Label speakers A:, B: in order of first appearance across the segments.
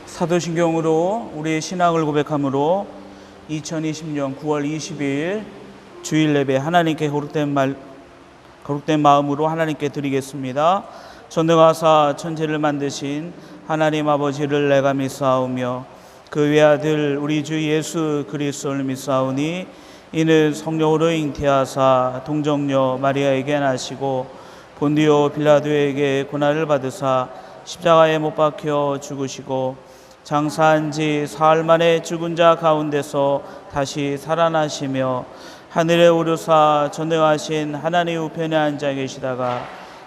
A: 사도신경으로 우리의 신앙을 고백함으로 2020년 9월 22일 주일 예배 하나님께 거룩된 마음으로 하나님께 드리겠습니다. 전능하사 천지를 만드신 하나님 아버지를 내가 믿사오며 그 외아들 우리 주 예수 그리스도를 믿사오니 이는 성령으로 잉태하사 동정녀 마리아에게 나시고 본디오 빌라도에게 고난을 받으사 십자가에 못 박혀 죽으시고 장사한 지 사흘 만에 죽은 자 가운데서 다시 살아나시며 하늘에 오르사 전능하신 하나님 우편에 앉아 계시다가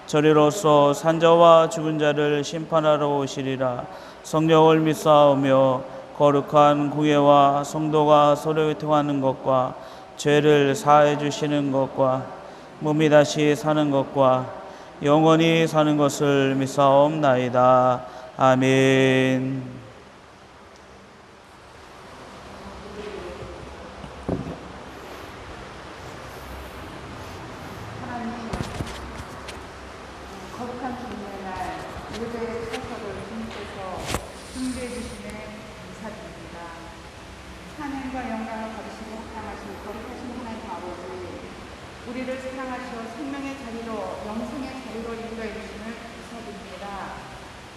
A: 저리로서 산자와 죽은 자를 심판하러 오시리라. 성령을 믿사오며 거룩한 구예와 성도가 서로 통하는 것과 죄를 사해 주시는 것과 몸이 다시 사는 것과 영원히 사는 것을 믿사옵나이다. 아멘.
B: 거룩한 주님의 날 예배의 처소를 주님께서 준비해 주심에 감사드립니다. 찬양과 영광을 받으시고 사랑하신 거룩하신 하나님 아버지, 우리를 사랑하시어 생명의 자리로 영생의 자리로 인도해 주심을 감사드립니다.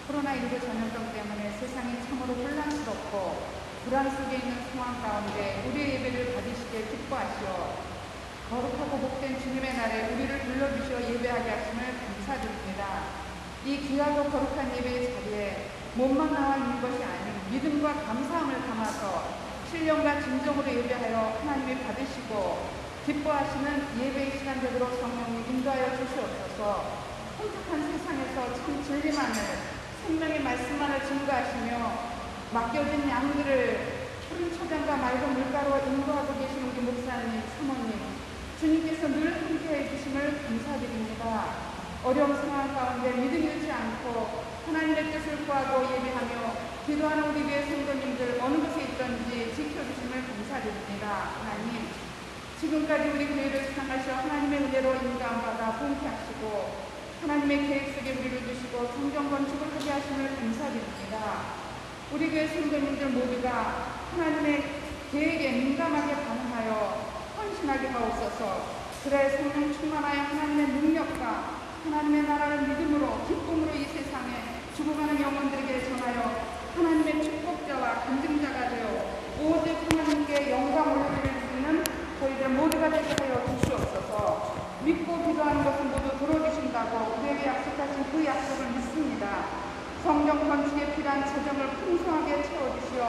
B: 코로나19 전염병 때문에 세상이 참으로 혼란스럽고 불안 속에 있는 상황 가운데 우리의 예배를 받으시기에 기뻐하시어 거룩하고 복된 주님의 날에 우리를 불러주시어 예배하게 하심을 감사드립니다. 이 귀하고 거룩한 예배의 자리에 몸만 나와 있는 것이 아닌 믿음과 감사함을 담아서 신령과 진정으로 예배하여 하나님이 받으시고 기뻐하시는 예배의 시간 되도록 성령이 인도하여 주시옵소서. 혼탁한 세상에서 참 진리만을, 생명의 말씀만을 증거하시며 맡겨진 양들을 푸른 초장과 맑은 물가로 인도하고 계신 우리 목사님, 사모님, 주님께서 늘 함께해 주심을 감사드립니다. 어려운 상황 가운데 믿음 잃지 않고 하나님의 뜻을 구하고 예배하며 기도하는 우리 교회 성도님들 어느 곳에 있든지 지켜주심을 감사드립니다. 하나님, 지금까지 우리 교회를 사랑하셔 하나님의 은혜로 인도함받아 부흥케 하시고 하나님의 계획 속에 우리를 두시고 성경 건축을 하게 하심을 감사드립니다. 우리 교회 성도님들 모두가 하나님의 계획에 민감하게 반응하여 헌신하게 하옵소서. 그래 성령 충만하여 하나님의 능력과 하나님의 나라를 믿음으로 기쁨으로 이 세상에 죽어가는 영혼들에게 전하여 하나님의 축복자와 간증자가 되어 오직 하나님께 영광 올려드릴 수 있는 저희들 모두가 되게 하여 주시옵소서. 믿고 기도하는 것을 모두 들어주신다고 우리에게 약속하신 그 약속을 믿습니다. 성령 건축에 필요한 재정을 풍성하게 채워주시어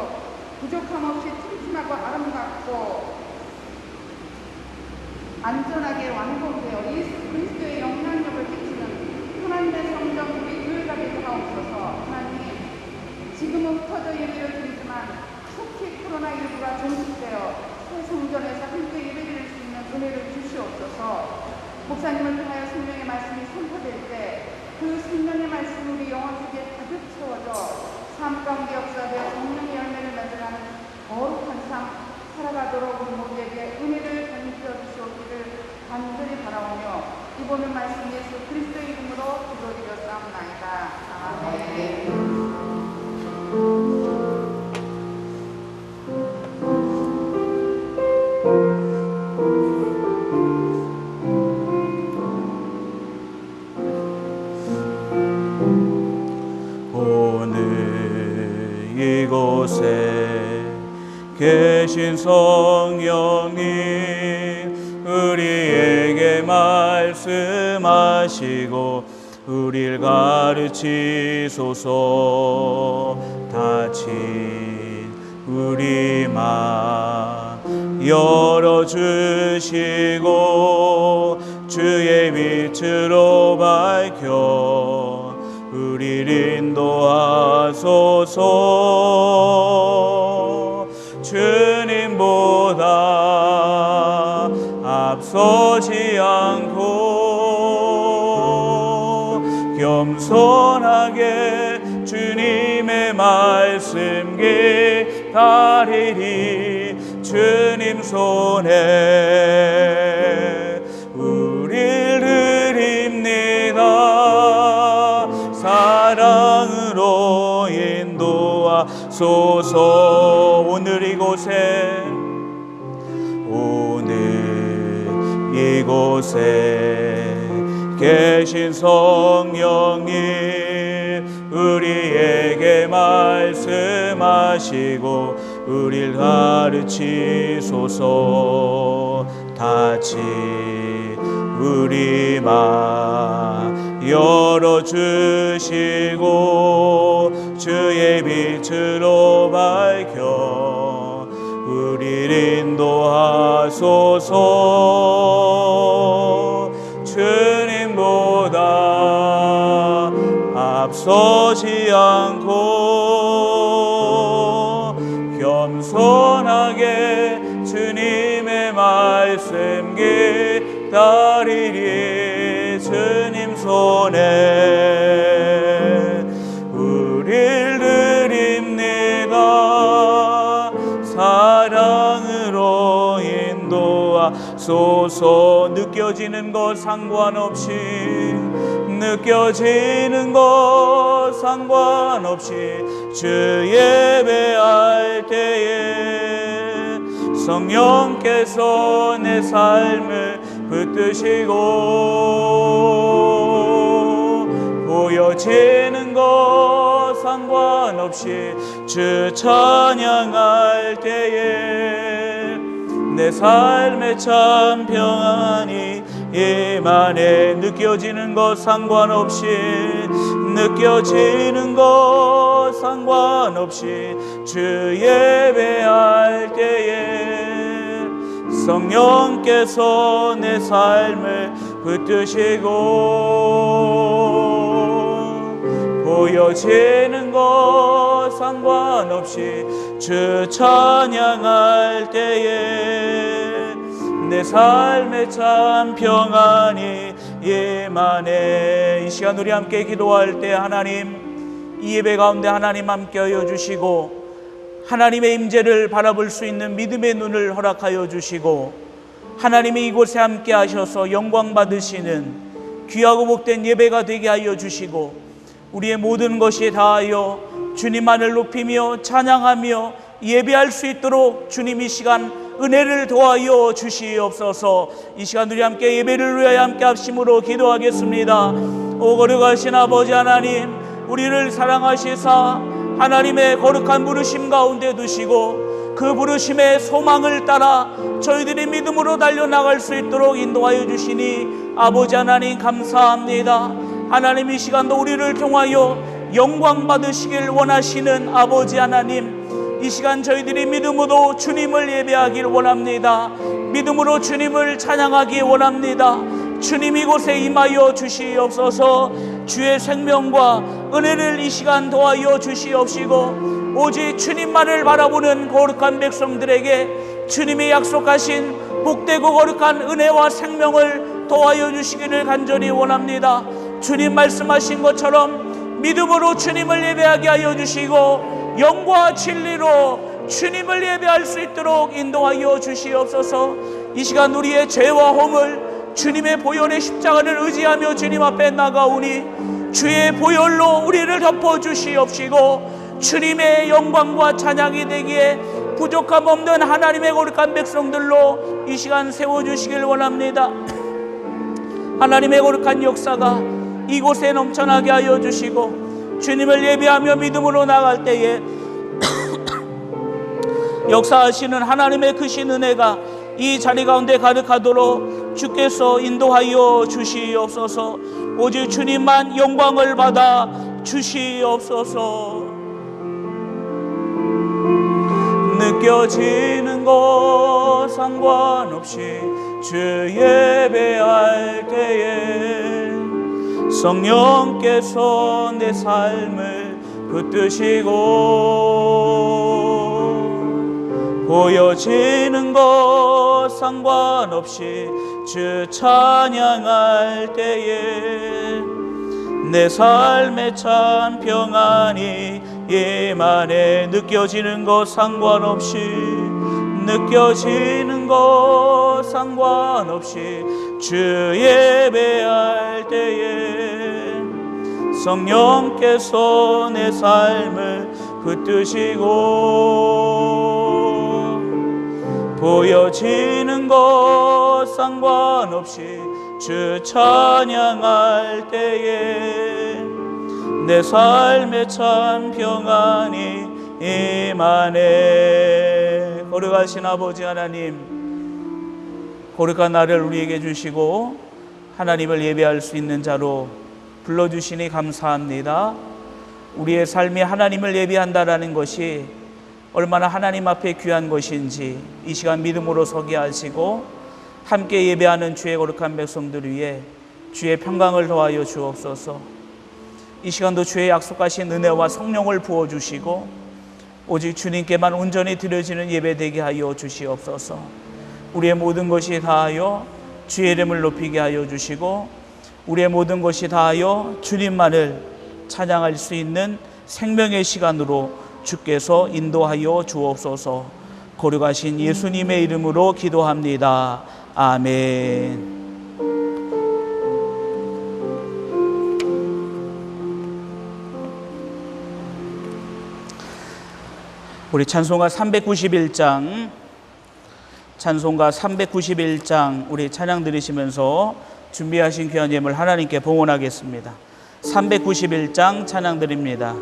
B: 부족함 없이 튼튼하고 아름답고 안전하게 완공되어 예수 그리스도의 영향력을 끼치는 하나님의 성령 우리 교회가 되게 하옵소서. 하나님, 지금은 흩어져 예배를 드리지만 속히 코로나19가 종식되어 새 성전에서 함께 예배드릴 수 있는 은혜를 주시옵소서. 목사님을 통하여 생명의 말씀이 선포될 때 그 생명의 말씀이 우리 영혼 속에 가득 채워져 삶 가운데 역사되어 성령의 열매를 맺어가는 거룩한 삶 살아가도록 우리 모두에게 은혜를 전수해 주시옵기를 간절히 바라오며 이번의 말씀 예수 그리스도의 이름으로 기도드렸사옵나이다. 아멘.
A: 이곳에 계신 성령님 우리에게 말씀하시고 우리를 가르치소서. 닫힌 우리 맘 열어주시고 주의 빛으로 밝혀 우리를 인도하소서. 주님보다 앞서지 않고 겸손하게 주님의 말씀 기다리리. 주님 손에 우리를 드립니다. 사랑으로 인도하 인도하소서. 오늘 이곳에 계신 성령님 우리에게 말씀하시고 우리를 가르치소서. 같이 우리 맘 열어주시고 주의 빛으로 밝혀 우리를 인도하소서. 주님보다 앞서지 않고 겸손하게 주님의 말씀 기다리리. 주님 손에 우릴 드립니다. 사랑으로 인도하소서. 느껴지는 것 상관없이 주 예배할 때에 성령께서 내 삶을 붙드시고 보여지는 것 상관없이 주 찬양할 때에 내 삶에 참 평안이 임하네. 느껴지는 것 상관없이 주 예배할 때에 성령께서 내 삶을 붙드시고 보여지는 것 상관없이 주 찬양할 때에 내 삶에 참 평안이 임하네. 이 시간 우리 함께 기도할 때 하나님, 이 예배 가운데 하나님 함께하여 주시고 하나님의 임재를 바라볼 수 있는 믿음의 눈을 허락하여 주시고 하나님이 이곳에 함께 하셔서 영광 받으시는 귀하고 복된 예배가 되게 하여 주시고 우리의 모든 것이 다하여 주님만을 높이며 찬양하며 예배할 수 있도록 주님 이 시간 은혜를 도하여 주시옵소서. 이 시간 우리 함께 예배를 위하여 함께 합심으로 기도하겠습니다. 오 거룩하신 아버지 하나님, 우리를 사랑하시사 하나님의 거룩한 부르심 가운데 두시고 그 부르심의 소망을 따라 저희들이 믿음으로 달려나갈 수 있도록 인도하여 주시니 아버지 하나님 감사합니다. 하나님 이 시간도 우리를 통하여 영광 받으시길 원하시는 아버지 하나님, 이 시간 저희들이 믿음으로 주님을 예배하길 원합니다. 믿음으로 주님을 찬양하기 원합니다. 주님 이곳에 임하여 주시옵소서. 주의 생명과 은혜를 이 시간 도하여 주시옵시고 오직 주님만을 바라보는 거룩한 백성들에게 주님이 약속하신 복되고 거룩한 은혜와 생명을 도하여 주시기를 간절히 원합니다. 주님 말씀하신 것처럼 믿음으로 주님을 예배하게 하여 주시고 영과 진리로 주님을 예배할 수 있도록 인도하여 주시옵소서. 이 시간 우리의 죄와 허물 주님의 보혈의 십자가를 의지하며 주님 앞에 나가오니 주의 보혈로 우리를 덮어주시옵시고 주님의 영광과 찬양이 되기에 부족함 없는 하나님의 거룩한 백성들로 이 시간 세워주시길 원합니다. 하나님의 거룩한 역사가 이곳에 넘쳐나게 하여 주시고 주님을 예배하며 믿음으로 나갈 때에 역사하시는 하나님의 크신 은혜가 이 자리 가운데 가득하도록 주께서 인도하여 주시옵소서. 오직 주님만 영광을 받아 주시옵소서. 느껴지는 것 상관없이 주 예배할 때에 성령께서 내 삶을 붙드시고 보여지는 것 상관없이 주 찬양할 때에 내 삶에 참 평안이 임하네. 느껴지는 것 상관없이 주 예배할 때에 성령께서 내 삶을 붙드시고 보여지는 것 상관없이 주 찬양할 때에 내 삶에 참 평안이 임하네. 거룩하신 아버지 하나님, 거룩한 날을 우리에게 주시고 하나님을 예배할 수 있는 자로 불러주시니 감사합니다. 우리의 삶이 하나님을 예배한다라는 것이 얼마나 하나님 앞에 귀한 것인지 이 시간 믿음으로 서게 하시고 함께 예배하는 주의 거룩한 백성들 위해 주의 평강을 더하여 주옵소서. 이 시간도 주의 약속하신 은혜와 성령을 부어주시고 오직 주님께만 온전히 드려지는 예배 되게 하여 주시옵소서. 우리의 모든 것이 다하여 주의 이름을 높이게 하여 주시고 우리의 모든 것이 다하여 주님만을 찬양할 수 있는 생명의 시간으로 주께서 인도하여 주옵소서. 거룩하신 예수님의 이름으로 기도합니다. 아멘. 우리 찬송가 391장 우리 찬양 들으시면서 준비하신 귀한 예물 하나님께 봉헌하겠습니다. 391장 찬양 드립니다.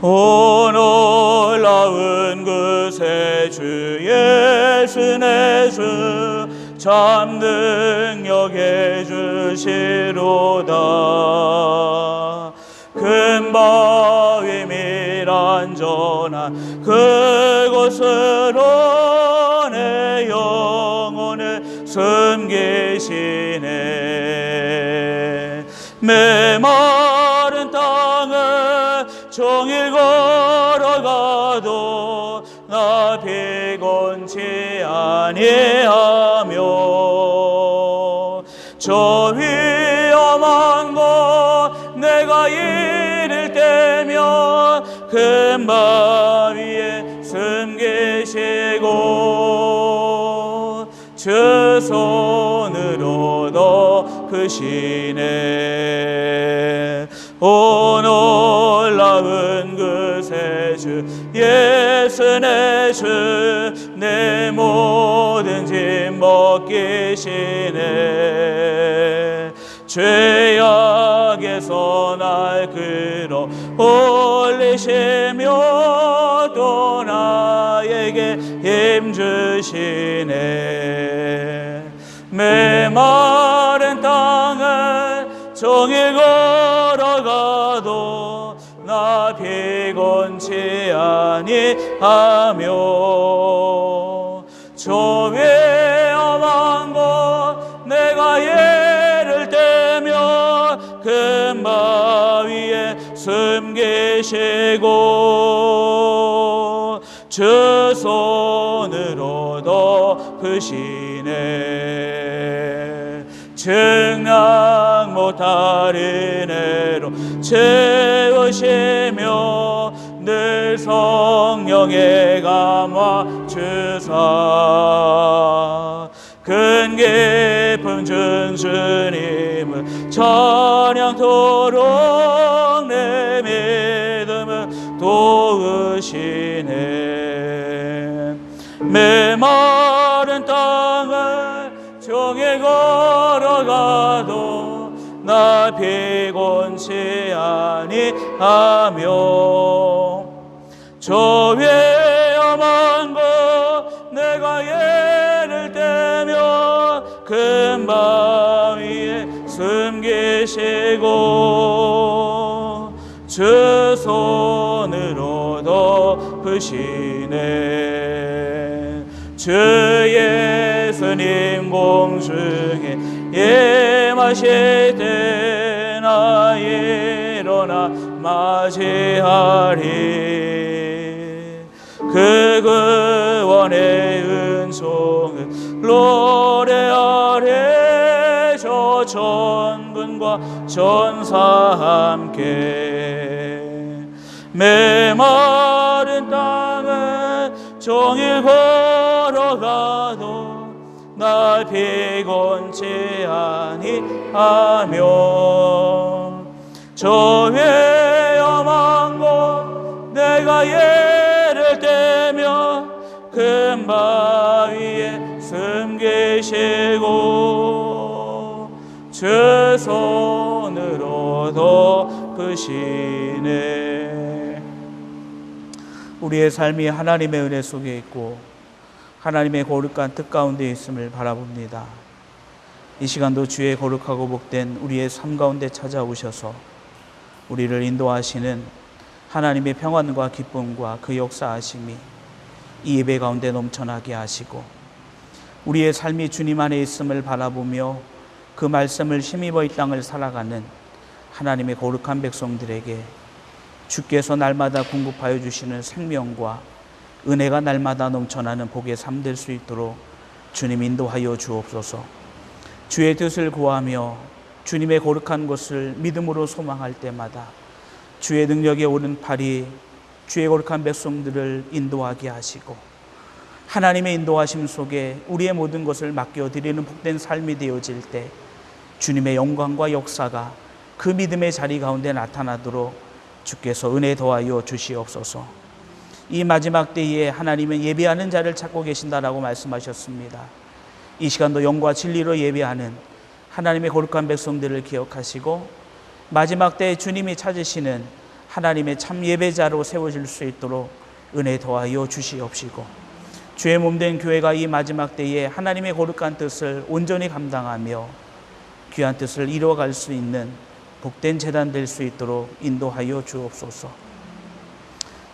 A: 오 놀라운 그새 주 예수 내 주 참 능력의 주시로다. 큰 바위 미란전한 그곳으로 내 영혼을 숨기시네. 메마른 땅을 종일 걸어가도 나 피곤치 아니하며 저 위험한 곳 내가 이를 때면 큰 바위에 숨기시고 주 손으로 덮으시네. 오 놀라운 그새 주 예수 내 주 내 모든 짐 벗기시네. 죄악에서 날 끌어 올리시며 또 나에게 힘 주시네. 메마른 땅을 종일 걸어가도 나 피곤치 아니하며 저 위험한 곳 내가 예를 떼며 큰 바위에 숨기시고 주 손으로 덮으시네. 증량 못할 은혜로 채우시며 늘 성령의 감화 주사 큰 기쁨 준 주님을 찬양토록 내 믿음을 도우시네. 메마른 땅을 종일 걸어가도 나 피곤치 아니하며 저 위험한 곳 내가 예를 떼며 큰 바위에 숨기시고 주 손으로 덮으시네. 주 예수님 공중에 예마실 때 나 일어나 맞이하리. 그 구원의 은총을 노래하리. 저 천군과 전사 함께 메마른 땅을 종일 걸어가도 날 피곤치 아니하며 저 위험한 곳 내가 예를 떼며 큰 바위에 숨기시고 주 손으로 덮으시네. 우리의 삶이 하나님의 은혜 속에 있고 하나님의 거룩한 뜻 가운데 있음을 바라봅니다. 이 시간도 주의 거룩하고 복된 우리의 삶 가운데 찾아오셔서 우리를 인도하시는 하나님의 평안과 기쁨과 그 역사하심이 이 예배 가운데 넘쳐나게 하시고 우리의 삶이 주님 안에 있음을 바라보며 그 말씀을 힘입어 이 땅을 살아가는 하나님의 거룩한 백성들에게 주께서 날마다 공급하여 주시는 생명과 은혜가 날마다 넘쳐나는 복의 삶 될 수 있도록 주님 인도하여 주옵소서. 주의 뜻을 구하며 주님의 거룩한 것을 믿음으로 소망할 때마다 주의 능력의 오른팔이 주의 거룩한 백성들을 인도하게 하시고 하나님의 인도하심 속에 우리의 모든 것을 맡겨드리는 복된 삶이 되어질 때 주님의 영광과 역사가 그 믿음의 자리 가운데 나타나도록 주께서 은혜 더하여 주시옵소서. 이 마지막 때에 하나님은 예배하는 자를 찾고 계신다라고 말씀하셨습니다. 이 시간도 영과 진리로 예배하는 하나님의 거룩한 백성들을 기억하시고 마지막 때에 주님이 찾으시는 하나님의 참 예배자로 세워질 수 있도록 은혜 더하여 주시옵시고 주의 몸된 교회가 이 마지막 때에 하나님의 거룩한 뜻을 온전히 감당하며 귀한 뜻을 이루어갈 수 있는 복된 제단 될 수 있도록 인도하여 주옵소서.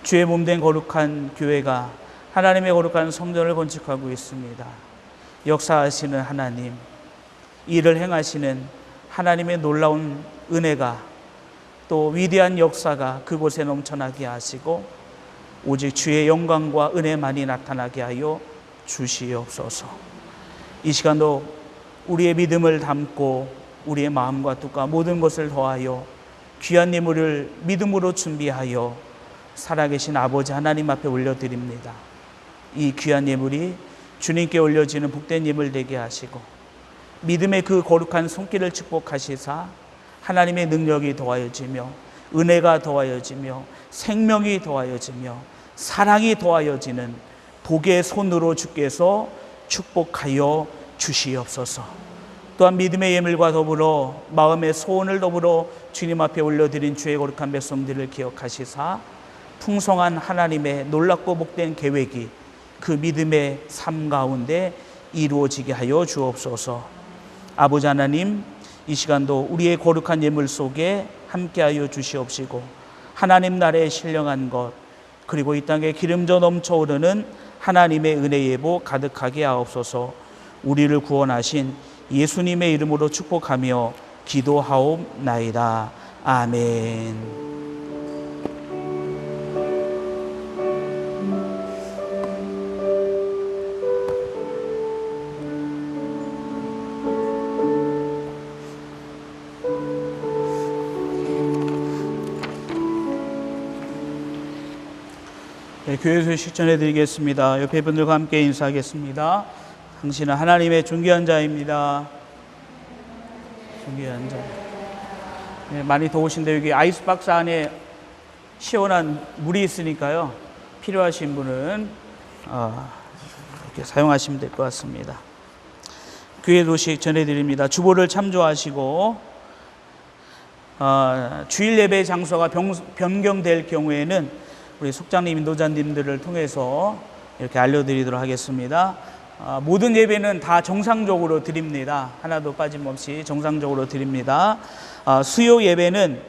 A: 주의 몸된 거룩한 교회가 하나님의 거룩한 성전을 건축하고 있습니다. 역사하시는 하나님, 일을 행하시는 하나님의 놀라운 은혜가 또 위대한 역사가 그곳에 넘쳐나게 하시고 오직 주의 영광과 은혜만이 나타나게 하여 주시옵소서. 이 시간도 우리의 믿음을 담고 우리의 마음과 뜻과 모든 것을 더하여 귀한 예물을 믿음으로 준비하여 살아계신 아버지 하나님 앞에 올려드립니다. 이 귀한 예물이 주님께 올려지는 복된 예물 되게 하시고 믿음의 그 거룩한 손길을 축복하시사 하나님의 능력이 더하여지며 은혜가 더하여지며 생명이 더하여지며 사랑이 더하여지는 복의 손으로 주께서 축복하여 주시옵소서. 또한 믿음의 예물과 더불어 마음의 소원을 더불어 주님 앞에 올려드린 주의 거룩한 백성들을 기억하시사 풍성한 하나님의 놀랍고 복된 계획이 그 믿음의 삶 가운데 이루어지게 하여 주옵소서. 아버지 하나님, 이 시간도 우리의 거룩한 예물 속에 함께하여 주시옵시고 하나님 나라에 신령한 것 그리고 이 땅에 기름져 넘쳐오르는 하나님의 은혜 예보 가득하게 하옵소서. 우리를 구원하신 예수님의 이름으로 축복하며 기도하옵나이다. 아멘. 네, 교회 소식 전해드리겠습니다. 옆에 분들과 함께 인사하겠습니다. 당신은 하나님의 존귀한 자입니다. 존귀한 자. 네, 많이 더우신데 여기 아이스박스 안에 시원한 물이 있으니까요. 필요하신 분은 이렇게 사용하시면 될 것 같습니다. 교회 소식 전해드립니다. 주보를 참조하시고 주일 예배 장소가 변경될 경우에는 우리 속장님, 인도자님들을 통해서 이렇게 알려드리도록 하겠습니다. 모든 예배는 다 정상적으로 드립니다. 하나도 빠짐없이 정상적으로 드립니다. 수요 예배는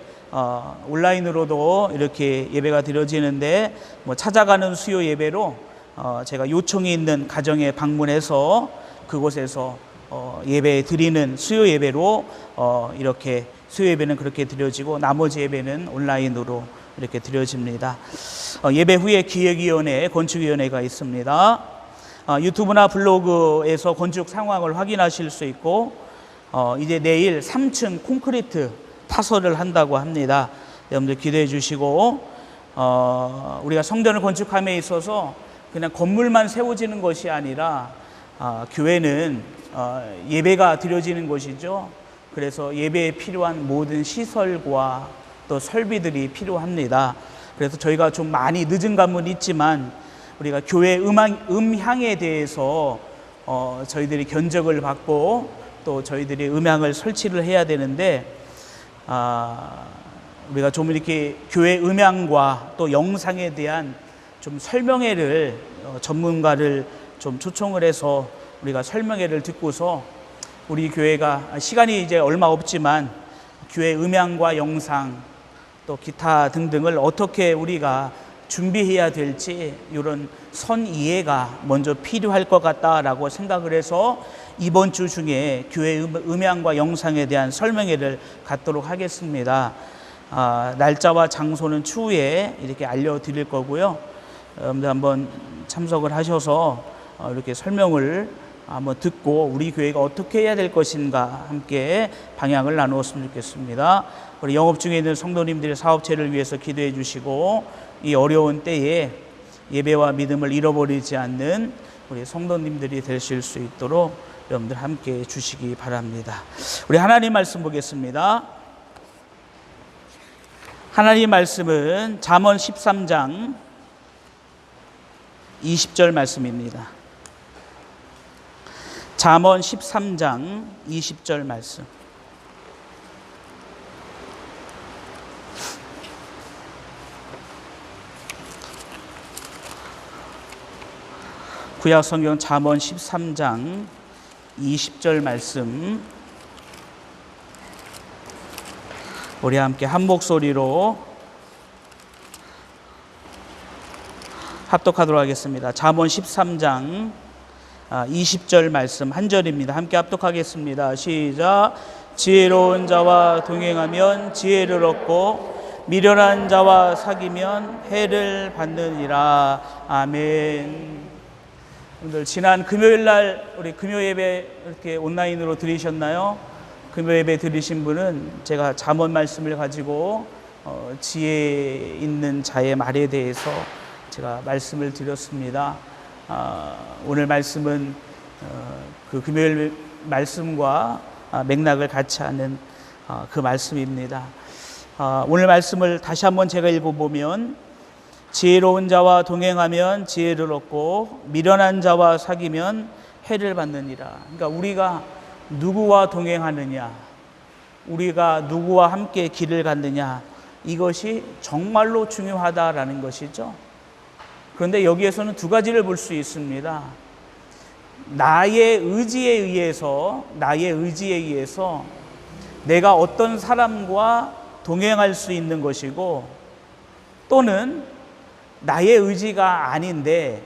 A: 온라인으로도 이렇게 예배가 드려지는데 찾아가는 수요 예배로 제가 요청이 있는 가정에 방문해서 그곳에서 예배 드리는 수요 예배로 이렇게 수요 예배는 그렇게 드려지고 나머지 예배는 온라인으로 이렇게 드려집니다. 예배 후에 기획위원회, 건축위원회가 있습니다. 유튜브나 블로그에서 건축 상황을 확인하실 수 있고 이제 내일 3층 콘크리트 파설을 한다고 합니다. 여러분들 기대해 주시고 우리가 성전을 건축함에 있어서 그냥 건물만 세워지는 것이 아니라 교회는 예배가 드려지는 곳이죠. 그래서 예배에 필요한 모든 시설과 또 설비들이 필요합니다. 그래서 저희가 좀 많이 늦은 감은 있지만 우리가 교회 음향에 대해서 저희들이 견적을 받고 또 저희들이 음향을 설치를 해야 되는데 우리가 좀 이렇게 교회 음향과 또 영상에 대한 좀 설명회를 전문가를 좀 초청을 해서 우리가 설명회를 듣고서 우리 교회가 시간이 이제 얼마 없지만 교회 음향과 영상 또 기타 등등을 어떻게 우리가 준비해야 될지 이런 선이해가 먼저 필요할 것 같다라고 생각을 해서 이번 주 중에 교회 음향과 영상에 대한 설명회를 갖도록 하겠습니다. 날짜와 장소는 추후에 이렇게 알려드릴 거고요. 여러분들 한번 참석을 하셔서 이렇게 설명을 한번 듣고 우리 교회가 어떻게 해야 될 것인가 함께 방향을 나누었으면 좋겠습니다. 우리 영업 중에 있는 성도님들의 사업체를 위해서 기도해 주시고 이 어려운 때에 예배와 믿음을 잃어버리지 않는 우리 성도님들이 되실 수 있도록 여러분들 함께 해 주시기 바랍니다. 우리 하나님 말씀 보겠습니다. 하나님 말씀은 잠언 13장 20절 말씀입니다. 잠언 13장 20절 말씀. 구약 성경 잠언 13장 20절 말씀. 우리 함께 한 목소리로 합독하도록 하겠습니다. 잠언 13장 20절 말씀 한 절입니다. 함께 합독하겠습니다. 시작. 지혜로운 자와 동행하면 지혜를 얻고 미련한 자와 사귀면 해를 받느니라. 아멘. 오늘 지난 금요일 날 우리 금요 예배 이렇게 온라인으로 들으셨나요? 금요 예배 들으신 분은 제가 잠언 말씀을 가지고 지혜 있는 자의 말에 대해서 제가 말씀을 드렸습니다. 오늘 말씀은 그 금요일 말씀과 맥락을 같이 하는 그 말씀입니다. 오늘 말씀을 다시 한번 제가 읽어보면 지혜로운 자와 동행하면 지혜를 얻고 미련한 자와 사귀면 해를 받느니라. 그러니까 우리가 누구와 동행하느냐, 우리가 누구와 함께 길을 갔느냐, 이것이 정말로 중요하다라는 것이죠. 그런데 여기에서는 두 가지를 볼 수 있습니다. 나의 의지에 의해서 내가 어떤 사람과 동행할 수 있는 것이고, 또는 나의 의지가 아닌데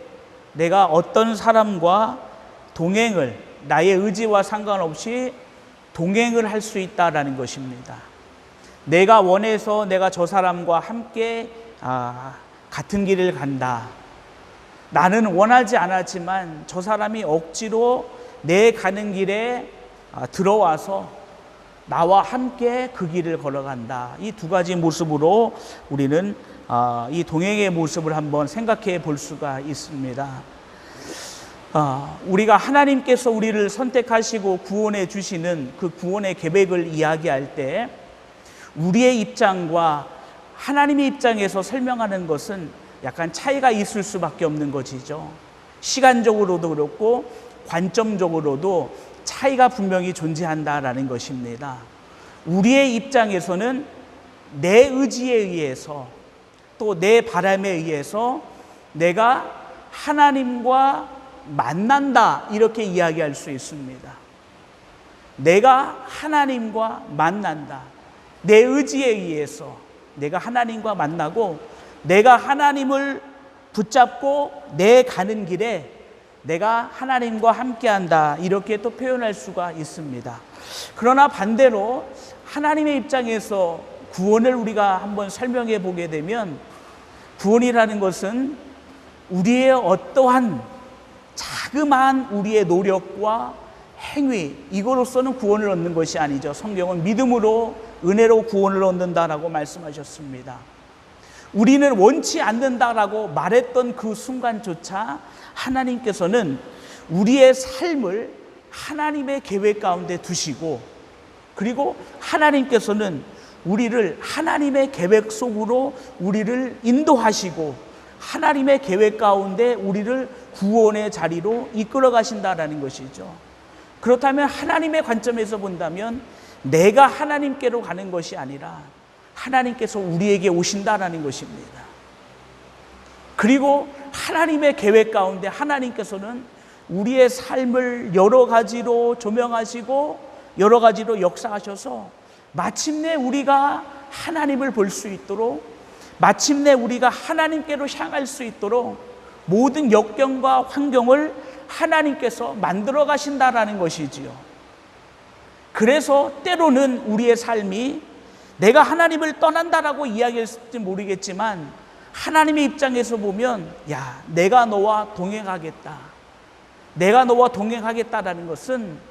A: 내가 어떤 사람과 나의 의지와 상관없이 동행을 할 수 있다라는 것입니다. 내가 원해서 내가 저 사람과 함께 같은 길을 간다. 나는 원하지 않았지만 저 사람이 억지로 내 가는 길에 들어와서 나와 함께 그 길을 걸어간다. 이 두 가지 모습으로 우리는 이 동행의 모습을 한번 생각해 볼 수가 있습니다. 우리가 하나님께서 우리를 선택하시고 구원해 주시는 그 구원의 계획을 이야기할 때 우리의 입장과 하나님의 입장에서 설명하는 것은 약간 차이가 있을 수밖에 없는 것이죠. 시간적으로도 그렇고 관점적으로도 차이가 분명히 존재한다라는 것입니다. 우리의 입장에서는 내 의지에 의해서 또 내 바람에 의해서 내가 하나님과 만난다, 이렇게 이야기할 수 있습니다. 내가 하나님과 만난다. 내 의지에 의해서 내가 하나님과 만나고 내가 하나님을 붙잡고 내 가는 길에 내가 하나님과 함께한다, 이렇게 또 표현할 수가 있습니다. 그러나 반대로 하나님의 입장에서 구원을 우리가 한번 설명해 보게 되면 구원이라는 것은 우리의 어떠한 자그마한 우리의 노력과 행위, 이거로서는 구원을 얻는 것이 아니죠. 성경은 믿음으로 은혜로 구원을 얻는다라고 말씀하셨습니다. 우리는 원치 않는다라고 말했던 그 순간조차 하나님께서는 우리의 삶을 하나님의 계획 가운데 두시고, 그리고 하나님께서는 우리를 하나님의 계획 속으로 우리를 인도하시고 하나님의 계획 가운데 우리를 구원의 자리로 이끌어 가신다라는 것이죠. 그렇다면 하나님의 관점에서 본다면 내가 하나님께로 가는 것이 아니라 하나님께서 우리에게 오신다라는 것입니다. 그리고 하나님의 계획 가운데 하나님께서는 우리의 삶을 여러 가지로 조명하시고 여러 가지로 역사하셔서 마침내 우리가 하나님을 볼 수 있도록, 마침내 우리가 하나님께로 향할 수 있도록 모든 역경과 환경을 하나님께서 만들어 가신다라는 것이지요. 그래서 때로는 우리의 삶이 내가 하나님을 떠난다라고 이야기했을지 모르겠지만 하나님의 입장에서 보면, 야, 내가 너와 동행하겠다, 내가 너와 동행하겠다라는 것은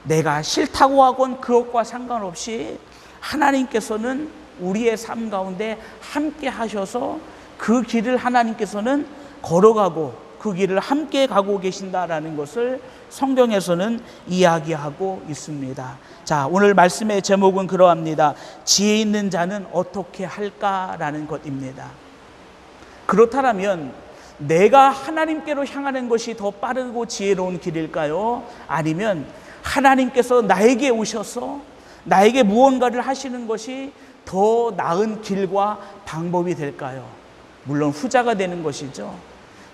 A: 내가 싫다고 하건 그것과 상관없이 하나님께서는 우리의 삶 가운데 함께 하셔서 그 길을 하나님께서는 걸어가고 그 길을 함께 가고 계신다라는 것을 성경에서는 이야기하고 있습니다. 자, 오늘 말씀의 제목은 그러합니다. 지혜 있는 자는 어떻게 할까라는 것입니다. 그렇다면 내가 하나님께로 향하는 것이 더 빠르고 지혜로운 길일까요? 아니면 하나님께서 나에게 오셔서 나에게 무언가를 하시는 것이 더 나은 길과 방법이 될까요? 물론 후자가 되는 것이죠.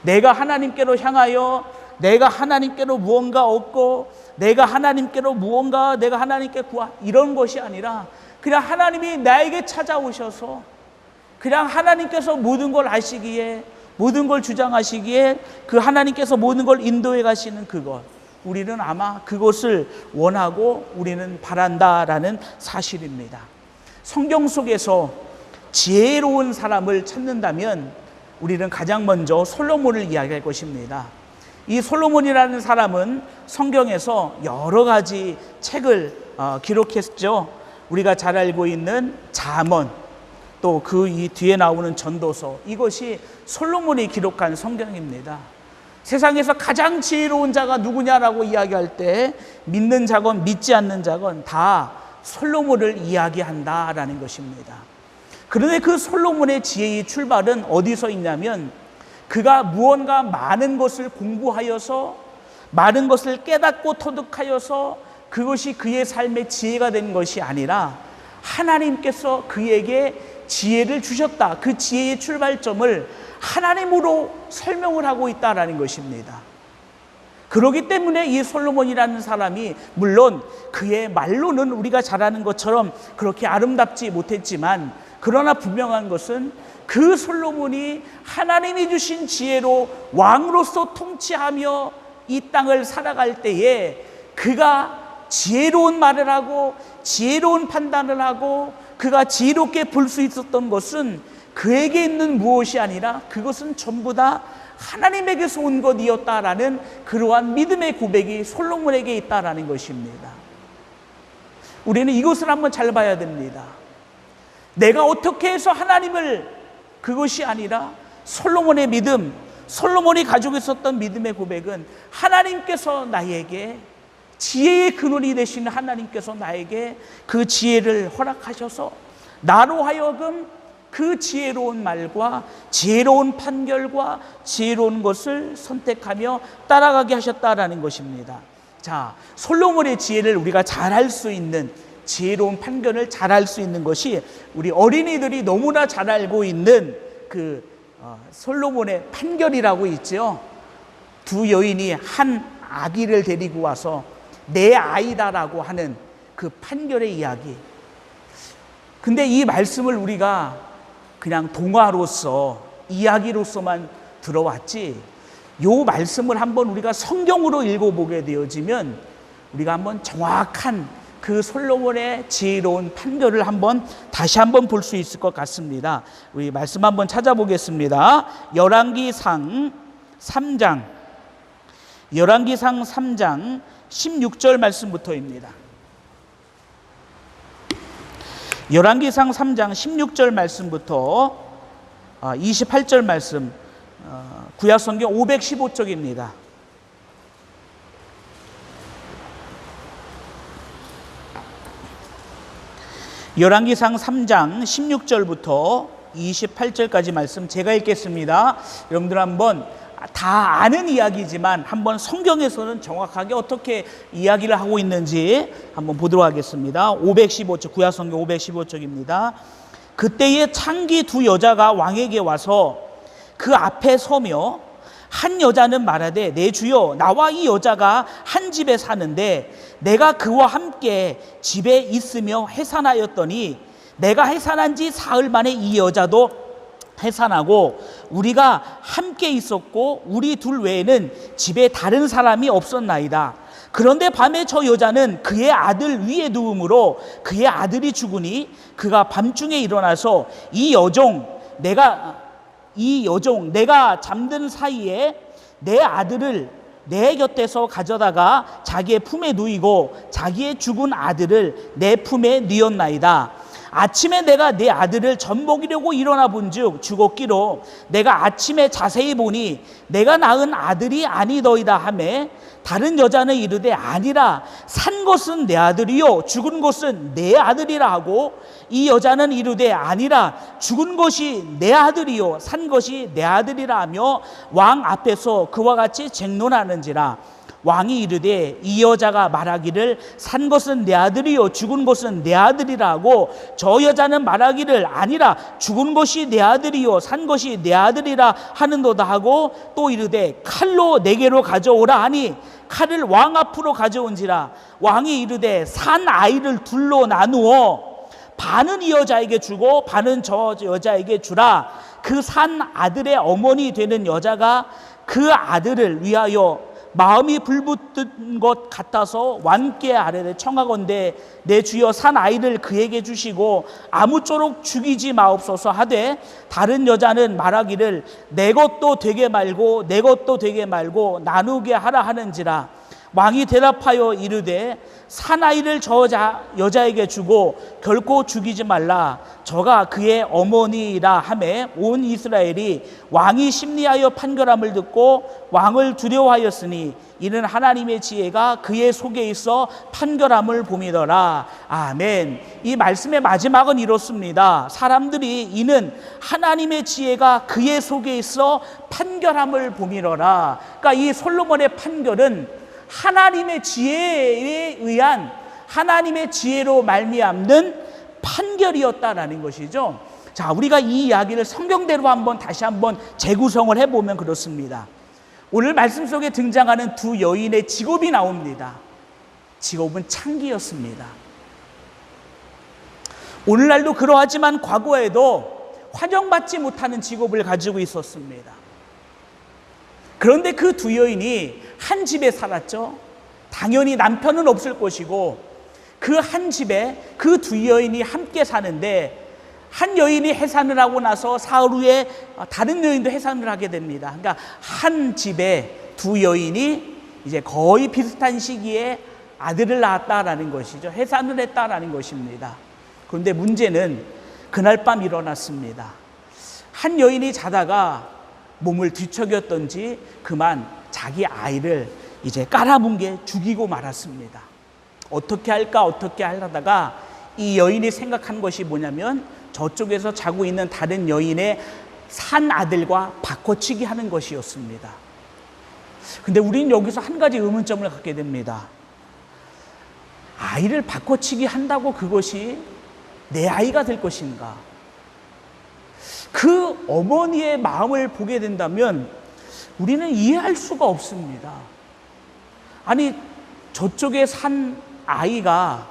A: 내가 하나님께로 향하여 내가 하나님께로 무언가 얻고 내가 하나님께로 무언가 내가 하나님께 이런 것이 아니라 그냥 하나님이 나에게 찾아오셔서 그냥 하나님께서 모든 걸 아시기에 모든 걸 주장하시기에 그 하나님께서 모든 걸 인도해 가시는 그것, 우리는 아마 그것을 원하고 우리는 바란다라는 사실입니다. 성경 속에서 지혜로운 사람을 찾는다면 우리는 가장 먼저 솔로몬을 이야기할 것입니다. 이 솔로몬이라는 사람은 성경에서 여러 가지 책을 기록했죠. 우리가 잘 알고 있는 잠언, 또 그 이 뒤에 나오는 전도서, 이것이 솔로몬이 기록한 성경입니다. 세상에서 가장 지혜로운 자가 누구냐라고 이야기할 때 믿는 자건 믿지 않는 자건 다 솔로몬을 이야기한다라는 것입니다. 그런데 그 솔로몬의 지혜의 출발은 어디서 있냐면 그가 무언가 많은 것을 공부하여서 많은 것을 깨닫고 터득하여서 그것이 그의 삶의 지혜가 된 것이 아니라 하나님께서 그에게 지혜를 주셨다. 그 지혜의 출발점을 하나님으로 설명을 하고 있다라는 것입니다. 그렇기 때문에 이 솔로몬이라는 사람이 물론 그의 말로는 우리가 잘 아는 것처럼 그렇게 아름답지 못했지만 그러나 분명한 것은 그 솔로몬이 하나님이 주신 지혜로 왕으로서 통치하며 이 땅을 살아갈 때에 그가 지혜로운 말을 하고 지혜로운 판단을 하고 그가 지혜롭게 볼 수 있었던 것은 그에게 있는 무엇이 아니라 그것은 전부 다 하나님에게서 온 것이었다라는 그러한 믿음의 고백이 솔로몬에게 있다라는 것입니다. 우리는 이것을 한번 잘 봐야 됩니다. 내가 어떻게 해서 하나님을, 그것이 아니라 솔로몬의 믿음, 솔로몬이 가지고 있었던 믿음의 고백은 하나님께서 나에게 지혜의 근원이 되시는 하나님께서 나에게 그 지혜를 허락하셔서 나로 하여금 그 지혜로운 말과 지혜로운 판결과 지혜로운 것을 선택하며 따라가게 하셨다라는 것입니다. 자, 솔로몬의 지혜를 우리가 잘 알 수 있는, 지혜로운 판결을 잘 알 수 있는 것이 우리 어린이들이 너무나 잘 알고 있는 그 솔로몬의 판결이라고 있죠. 두 여인이 한 아기를 데리고 와서 내 아이다라고 하는 그 판결의 이야기. 근데 이 말씀을 우리가 그냥 동화로서 이야기로서만 들어왔지, 이 말씀을 한번 우리가 성경으로 읽어보게 되어지면 우리가 한번 정확한 그 솔로몬의 지혜로운 판결을 한번 다시 한번 볼 수 있을 것 같습니다. 우리 말씀 한번 찾아보겠습니다. 열왕기상 3장 16절 말씀부터입니다. 열왕기상 3장 16절 말씀부터 28절 말씀, 구약성경 515쪽입니다. 열왕기상 3장 16절부터 28절까지 말씀 제가 읽겠습니다. 여러분들 한번 다 아는 이야기지만 한번 성경에서는 정확하게 어떻게 이야기를 하고 있는지 한번 보도록 하겠습니다. 515쪽, 구약성경 515쪽입니다. 그때에 창기 두 여자가 왕에게 와서 그 앞에 서며 한 여자는 말하되 내 주여 나와 이 여자가 한 집에 사는데 내가 그와 함께 집에 있으며 해산하였더니 내가 해산한 지 사흘 만에 이 여자도 해산하고 우리가 함께 있었고 우리 둘 외에는 집에 다른 사람이 없었나이다. 그런데 밤에 저 여자는 그의 아들 위에 누움으로 그의 아들이 죽으니 그가 밤중에 일어나서 이 여종 내가 잠든 사이에 내 아들을 내 곁에서 가져다가 자기의 품에 누이고 자기의 죽은 아들을 내 품에 누였나이다. 아침에 내가 내 아들을 젖먹이려고 일어나 본즉 죽었기로 내가 아침에 자세히 보니 내가 낳은 아들이 아니더이다 하매 다른 여자는 이르되 아니라 산 것은 내 아들이요 죽은 것은 내 아들이라 하고 이 여자는 이르되 아니라 죽은 것이 내 아들이요 산 것이 내 아들이라 하며 왕 앞에서 그와 같이 쟁론하는지라. 왕이 이르되 이 여자가 말하기를 산 것은 내 아들이요 죽은 것은 내 아들이라 하고 저 여자는 말하기를 아니라 죽은 것이 내 아들이요 산 것이 내 아들이라 하는도다 하고 또 이르되 칼로 내게로 가져오라 하니 칼을 왕 앞으로 가져온지라. 왕이 이르되 산 아이를 둘로 나누어 반은 이 여자에게 주고 반은 저 여자에게 주라. 그 산 아들의 어머니 되는 여자가 그 아들을 위하여 마음이 불붙은 것 같아서 왕께 아뢰되 청하건대 내 주여 산 아이를 그에게 주시고 아무쪼록 죽이지 마옵소서 하되 다른 여자는 말하기를 내 것도 되게 말고 내 것도 되게 말고 나누게 하라 하는지라. 왕이 대답하여 이르되 사나이를 저 여자에게 주고 결코 죽이지 말라. 저가 그의 어머니라 하매 온 이스라엘이 왕이 심리하여 판결함을 듣고 왕을 두려워하였으니 이는 하나님의 지혜가 그의 속에 있어 판결함을 봄이더라. 아멘. 이 말씀의 마지막은 이렇습니다. 사람들이 이는 하나님의 지혜가 그의 속에 있어 판결함을 봄이더라. 그러니까 이 솔로몬의 판결은 하나님의 지혜에 의한 하나님의 지혜로 말미암는 판결이었다라는 것이죠. 자, 우리가 이 이야기를 성경대로 다시 한번 재구성을 해보면 그렇습니다. 오늘 말씀 속에 등장하는 두 여인의 직업이 나옵니다. 직업은 창기였습니다. 오늘날도 그러하지만 과거에도 환영받지 못하는 직업을 가지고 있었습니다. 그런데 그 두 여인이 한 집에 살았죠. 당연히 남편은 없을 것이고 그 한 집에 그 두 여인이 함께 사는데 한 여인이 해산을 하고 나서 사흘 후에 다른 여인도 해산을 하게 됩니다. 그러니까 한 집에 두 여인이 이제 거의 비슷한 시기에 아들을 낳았다라는 것이죠. 해산을 했다라는 것입니다. 그런데 문제는 그날 밤 일어났습니다. 한 여인이 자다가 몸을 뒤척였던지 그만 자기 아이를 이제 깔아뭉개 죽이고 말았습니다. 어떻게 할까 하다가 이 여인이 생각한 것이 뭐냐면 저쪽에서 자고 있는 다른 여인의 산 아들과 바꿔치기 하는 것이었습니다. 근데 우리는 여기서 한 가지 의문점을 갖게 됩니다. 아이를 바꿔치기 한다고 그것이 내 아이가 될 것인가? 그 어머니의 마음을 보게 된다면 우리는 이해할 수가 없습니다. 아니, 저쪽에 산 아이가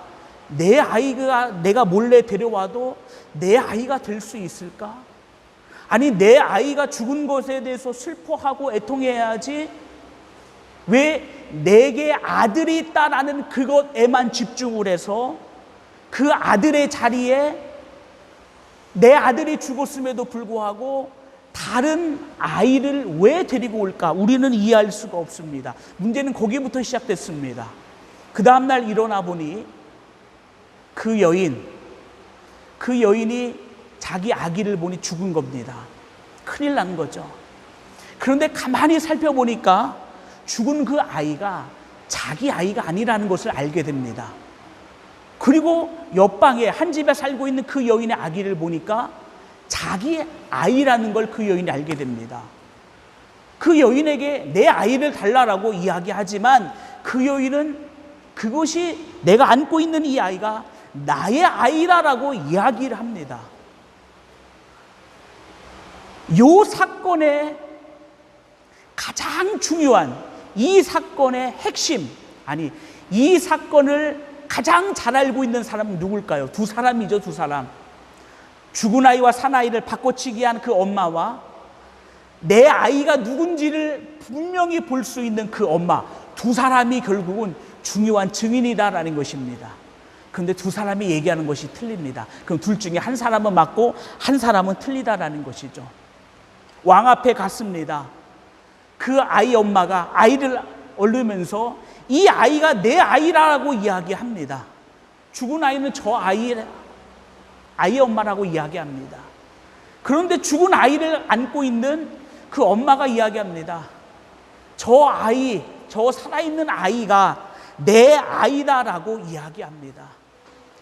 A: 내 아이가 내가 몰래 데려와도 내 아이가 될 수 있을까? 아니, 내 아이가 죽은 것에 대해서 슬퍼하고 애통해야지 왜 내게 아들이 있다라는 그것에만 집중을 해서 그 아들의 자리에 내 아들이 죽었음에도 불구하고 다른 아이를 왜 데리고 올까? 우리는 이해할 수가 없습니다. 문제는 거기부터 시작됐습니다. 그 다음날 일어나 보니 그 여인이 자기 아기를 보니 죽은 겁니다. 큰일 난 거죠. 그런데 가만히 살펴보니까 죽은 그 아이가 자기 아이가 아니라는 것을 알게 됩니다. 그리고 옆방에 한 집에 살고 있는 그 여인의 아기를 보니까 자기 아이라는 걸 그 여인이 알게 됩니다. 그 여인에게 내 아이를 달라라고 이야기하지만 그 여인은 그것이 내가 안고 있는 이 아이가 나의 아이라고 이야기를 합니다. 이 사건의 가장 중요한, 이 사건의 핵심, 아니 이 사건을 가장 잘 알고 있는 사람은 누굴까요? 두 사람이죠. 두 사람. 죽은 아이와 산 아이를 바꿔치기 한 그 엄마와 내 아이가 누군지를 분명히 볼 수 있는 그 엄마, 두 사람이 결국은 중요한 증인이다라는 것입니다. 그런데 두 사람이 얘기하는 것이 틀립니다. 그럼 둘 중에 한 사람은 맞고 한 사람은 틀리다라는 것이죠. 왕 앞에 갔습니다. 그 아이 엄마가 아이를 얼르면서 이 아이가 내 아이라고 이야기합니다. 죽은 아이는 저 아이의 엄마라고 이야기합니다. 그런데 죽은 아이를 안고 있는 그 엄마가 이야기합니다. 저 아이, 저 살아있는 아이가 내 아이다라고 이야기합니다.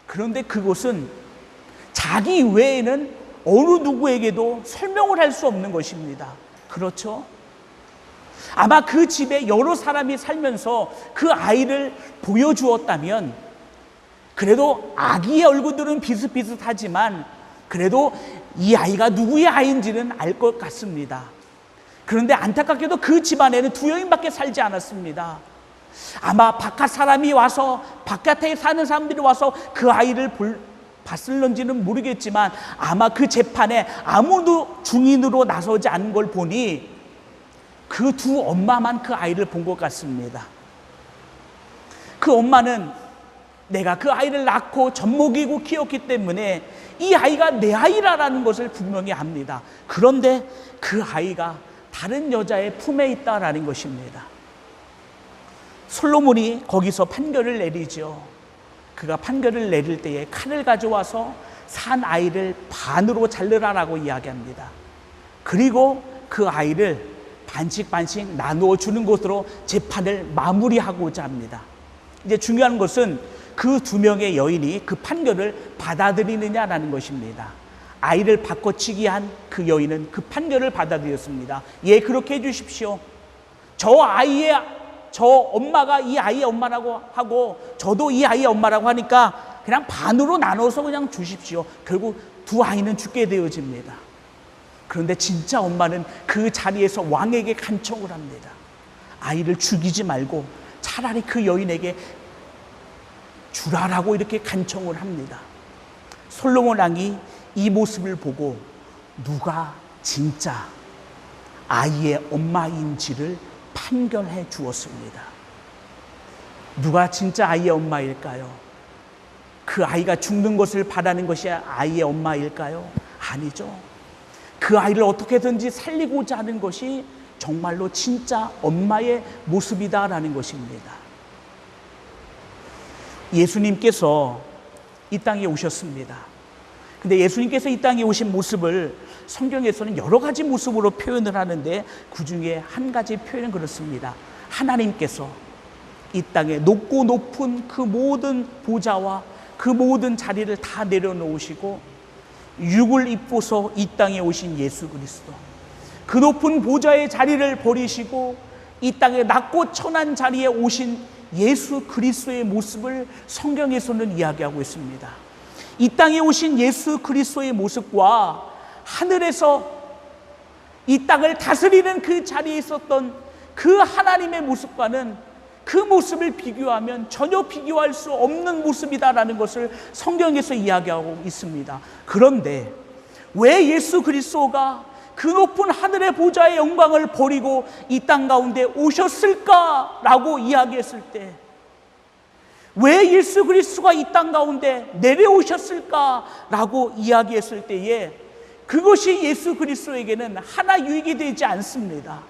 A: 그런데 그것은 자기 외에는 어느 누구에게도 설명을 할 수 없는 것입니다. 그렇죠? 아마 그 집에 여러 사람이 살면서 그 아이를 보여주었다면, 그래도 아기의 얼굴들은 비슷비슷하지만 그래도 이 아이가 누구의 아이인지는 알 것 같습니다. 그런데 안타깝게도 그 집안에는 두 여인밖에 살지 않았습니다. 아마 바깥 사람이 와서, 바깥에 사는 사람들이 와서 그 아이를 봤을런지는 모르겠지만 아마 그 재판에 아무도 증인으로 나서지 않은 걸 보니 그 두 엄마만 그 아이를 본 것 같습니다. 그 엄마는 내가 그 아이를 낳고 젖먹이고 키웠기 때문에 이 아이가 내 아이라는 것을 분명히 압니다. 그런데 그 아이가 다른 여자의 품에 있다라는 것입니다. 솔로몬이 거기서 판결을 내리죠. 그가 판결을 내릴 때에 칼을 가져와서 산 아이를 반으로 자르라라고 이야기합니다. 그리고 그 아이를 반씩 나누어 주는 것으로 재판을 마무리하고자 합니다. 이제 중요한 것은 그 두 명의 여인이 그 판결을 받아들이느냐라는 것입니다. 아이를 바꿔치기 한 그 여인은 그 판결을 받아들였습니다. 예, 그렇게 해주십시오. 저 엄마가 이 아이의 엄마라고 하고 저도 이 아이의 엄마라고 하니까 그냥 반으로 나눠서 그냥 주십시오. 결국 두 아이는 죽게 되어집니다. 그런데 진짜 엄마는 그 자리에서 왕에게 간청을 합니다. 아이를 죽이지 말고 차라리 그 여인에게 주라라고 이렇게 간청을 합니다. 솔로몬 왕이 이 모습을 보고 누가 진짜 아이의 엄마인지를 판결해 주었습니다. 누가 진짜 아이의 엄마일까요? 그 아이가 죽는 것을 바라는 것이 아이의 엄마일까요? 아니죠. 그 아이를 어떻게든지 살리고자 하는 것이 정말로 진짜 엄마의 모습이다라는 것입니다. 예수님께서 이 땅에 오셨습니다. 근데 예수님께서 이 땅에 오신 모습을 성경에서는 여러 가지 모습으로 표현을 하는데 그 중에 한 가지 표현은 그렇습니다. 하나님께서 이 땅에 높고 높은 그 모든 보좌와 그 모든 자리를 다 내려놓으시고 육을 입고서 이 땅에 오신 예수 그리스도, 그 높은 보좌의 자리를 버리시고 이 땅에 낮고 천한 자리에 오신 예수 그리스도의 모습을 성경에서는 이야기하고 있습니다. 이 땅에 오신 예수 그리스도의 모습과 하늘에서 이 땅을 다스리는 그 자리에 있었던 그 하나님의 모습과는 그 모습을 비교하면 전혀 비교할 수 없는 모습이다라는 것을 성경에서 이야기하고 있습니다. 그런데 왜 예수 그리스도가 그 높은 하늘의 보좌의 영광을 버리고 이 땅 가운데 오셨을까라고 이야기했을 때, 왜 예수 그리스도가 이 땅 가운데 내려오셨을까라고 이야기했을 때에 그것이 예수 그리스도에게는 하나 유익이 되지 않습니다.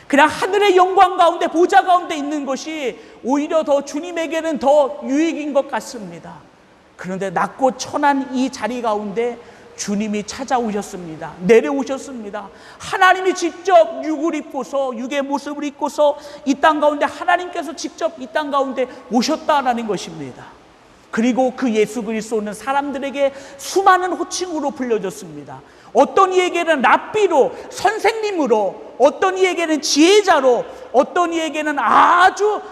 A: 그냥 하늘의 영광 가운데 보좌 가운데 있는 것이 오히려 더 주님에게는 더 유익인 것 같습니다. 그런데 낮고 천한 이 자리 가운데 주님이 찾아오셨습니다. 내려오셨습니다. 하나님이 직접 육의 모습을 입고서 이 땅 가운데 하나님께서 직접 이 땅 가운데 오셨다라는 것입니다. 그리고 그 예수 그리스도는 사람들에게 수많은 호칭으로 불려졌습니다. 어떤 이에게는 랍비로, 선생님으로, 어떤 이에게는 지혜자로, 어떤 이에게는 아주